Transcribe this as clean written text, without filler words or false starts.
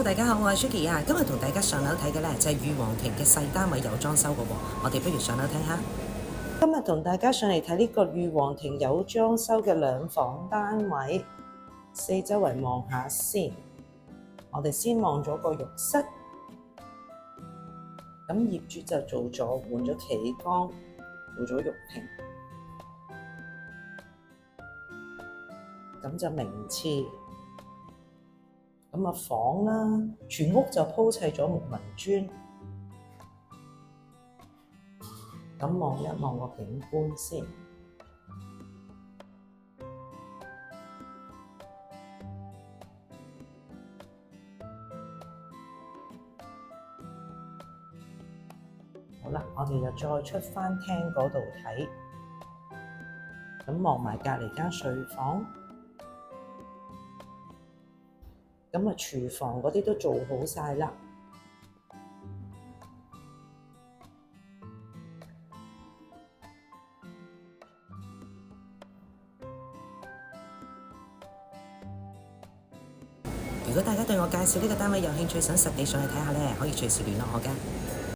大家好，我係 Suki 啊，今日同大家上樓睇嘅呢就係裕皇庭嘅細單位有裝修嘅喎，我哋不如上樓睇下。今日同大家上嚟睇呢個裕皇庭有裝修嘅兩房單位，四周圍望下先。我哋先望咗個浴室，咁業主就做咗換咗企缸，做咗浴屏，咁就名廁。咁房啦，全屋就鋪砌咗木紋磚。咁望一望個景觀先。好啦，我哋就再出返廳嗰度睇。咁望埋隔離間睡房。咁廚房嗰啲都做好晒啦。如果大家對我介紹呢個單位有興趣，想實地上去睇下呢，可以隨時聯絡我㗎。